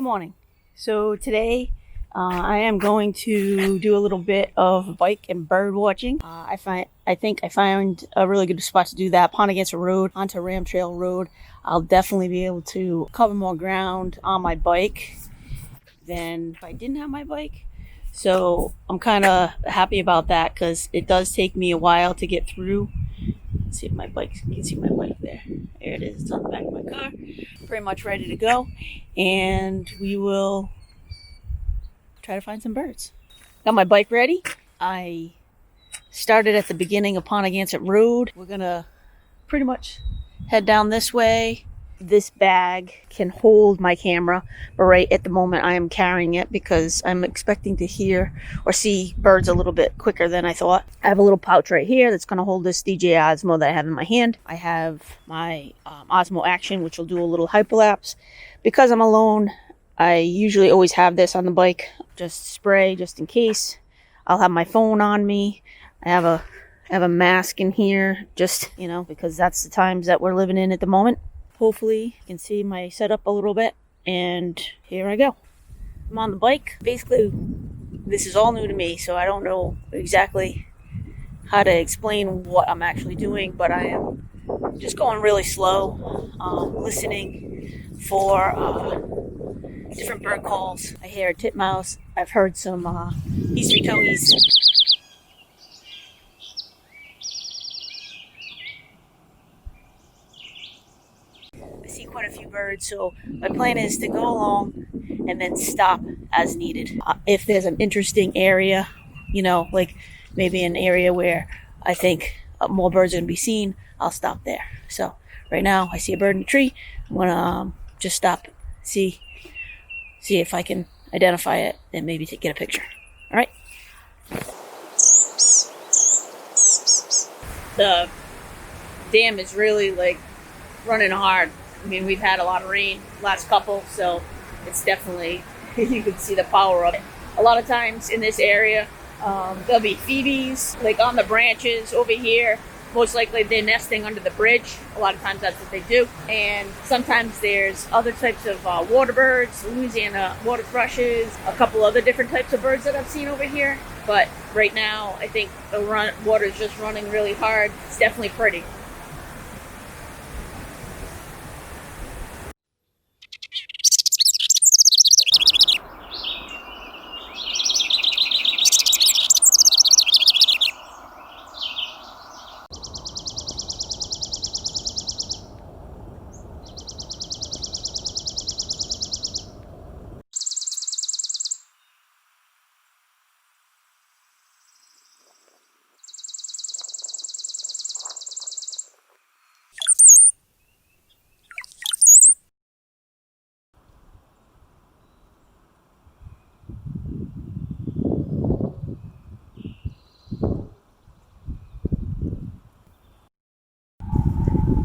morning. So today I am going to do a little bit of bike and bird watching. I think I found a really good spot to do that. Ponnagansett Road onto Ram Trail Road. I'll definitely be able to cover more ground on my bike than if I didn't have my bike. So I'm kind of happy about that because it does take me a while to get through. Let's see if my bike, you can see my bike there. There it is. It's on the back of my car. Pretty much ready to go. And we will try to find some birds. Got my bike ready. I started at the beginning of Ponnagansett Road. We're gonna pretty much head down this way. This bag can hold my camera, but right at the moment I am carrying it because I'm expecting to hear or see birds a little bit quicker than I thought. I have a little pouch right here that's going to hold this DJI Osmo that I have in my hand. I have my Osmo Action, which will do a little hyperlapse. Because I'm alone, I usually always have this on the bike, just spray just in case. I'll have my phone on me. I have a mask in here, just, because that's the times that we're living in at the moment. Hopefully you can see my setup a little bit, and here I go. I'm on the bike. Basically, this is all new to me, so I don't know exactly how to explain what I'm actually doing, but I am just going really slow, listening for different bird calls. I hear a titmouse. I've heard some eastern towhees. I see quite a few birds, so my plan is to go along and then stop as needed. If there's an interesting area, like maybe an area where I think more birds are going to be seen, I'll stop there. So right now I see a bird in a tree. I'm going to just stop, see if I can identify it and maybe get a picture. All right. The dam is really running hard. I mean, we've had a lot of rain last couple, so it's definitely, you can see the power of it. A lot of times in this area, there'll be phoebes on the branches over here. Most likely they're nesting under the bridge. A lot of times that's what they do. And sometimes there's other types of water birds, Louisiana water thrushes, a couple other different types of birds that I've seen over here. But right now, I think the water's just running really hard. It's definitely pretty.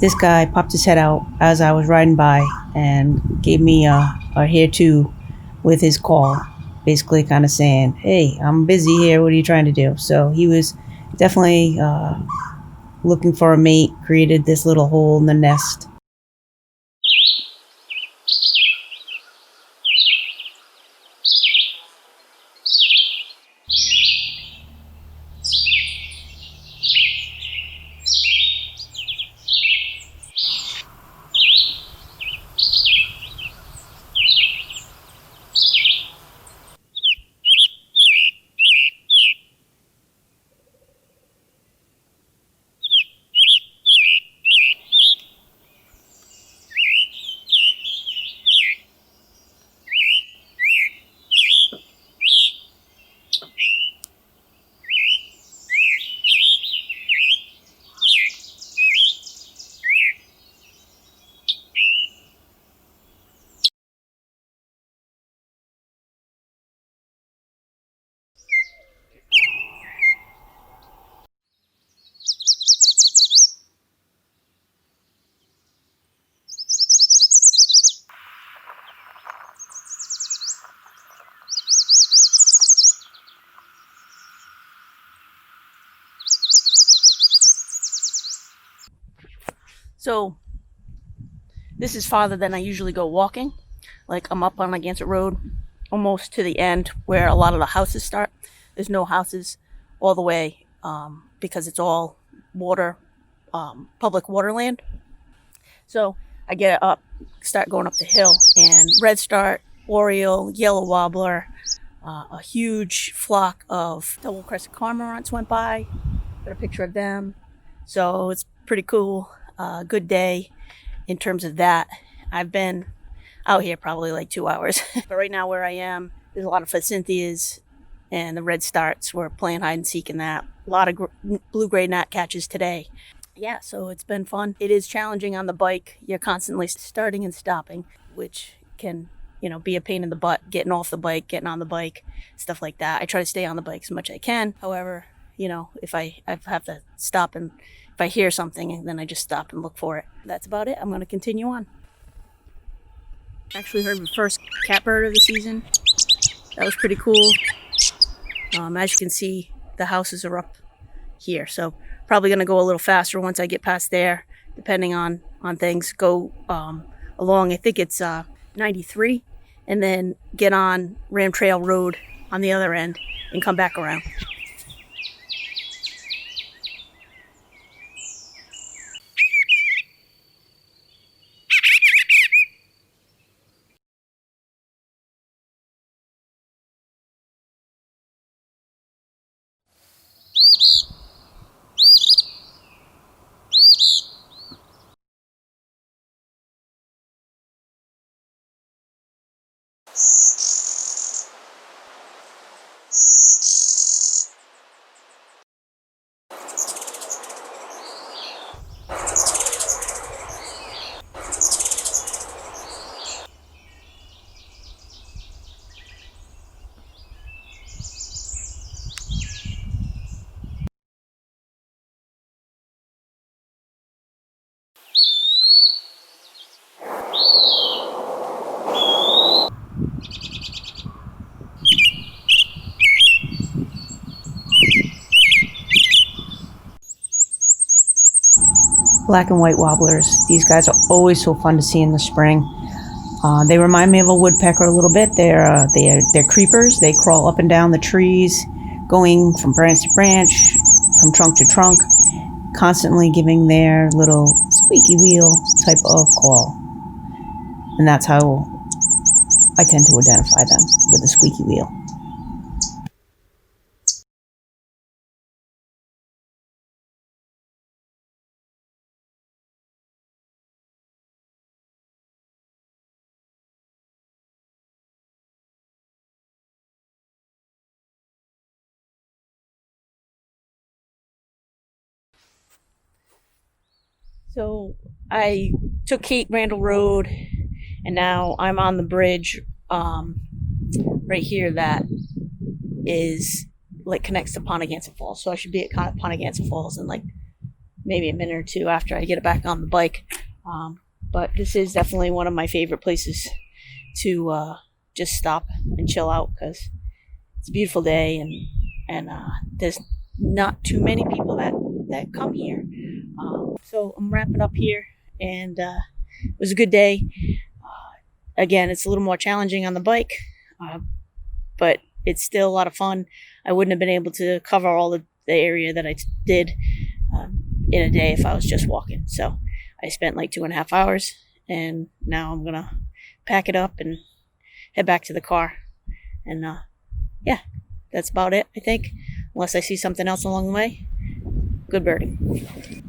This guy popped his head out as I was riding by and gave me a here too with his call, basically kind of saying, "Hey, I'm busy here. What are you trying to do?" So he was definitely looking for a mate, created this little hole in the nest. So this is farther than I usually go walking. Like I'm up on Ponnagansett Road, almost to the end where a lot of the houses start. There's no houses all the way because it's all water, public water land. So I get up, start going up the hill, and red start, oriole, yellow wobbler, a huge flock of double-crested cormorants went by. Got a picture of them. So it's pretty cool. Good day in terms of that. I've been out here probably like 2 hours. But right now where I am, there's a lot of forsythias and the red starts. We're playing hide and seek in that. A lot of blue-gray gnat catches today. Yeah, so it's been fun. It is challenging on the bike. You're constantly starting and stopping, which can, be a pain in the butt, getting off the bike, getting on the bike, stuff like that. I try to stay on the bike as much as I can. However, if I have to stop and if I hear something, then I just stop and look for it. That's about it. I'm going to continue on. Actually heard the first catbird of the season. That was pretty cool. As you can see, the houses are up here, so probably going to go a little faster once I get past there, depending on things. Go along, I think it's 93, and then get on Ram Trail Road on the other end and come back around. Black and white wobblers. These guys are always so fun to see in the spring. They remind me of a woodpecker a little bit. They're creepers. They crawl up and down the trees, going from branch to branch, from trunk to trunk, constantly giving their little squeaky wheel type of call. And that's how I tend to identify them, with the squeaky wheel. So I took Kate Randall Road, and now I'm on the bridge right here that is like connects to Ponnagansett Falls. So I should be at Ponnagansett Falls in like maybe a minute or two after I get it back on the bike. But this is definitely one of my favorite places to just stop and chill out because it's a beautiful day and there's not too many people that come here. So I'm wrapping up here, and it was a good day. Again, it's a little more challenging on the bike, but it's still a lot of fun. I wouldn't have been able to cover all the area that I did in a day if I was just walking. So I spent like 2.5 hours, and now I'm going to pack it up and head back to the car. And yeah, that's about it, I think, unless I see something else along the way. Good birding.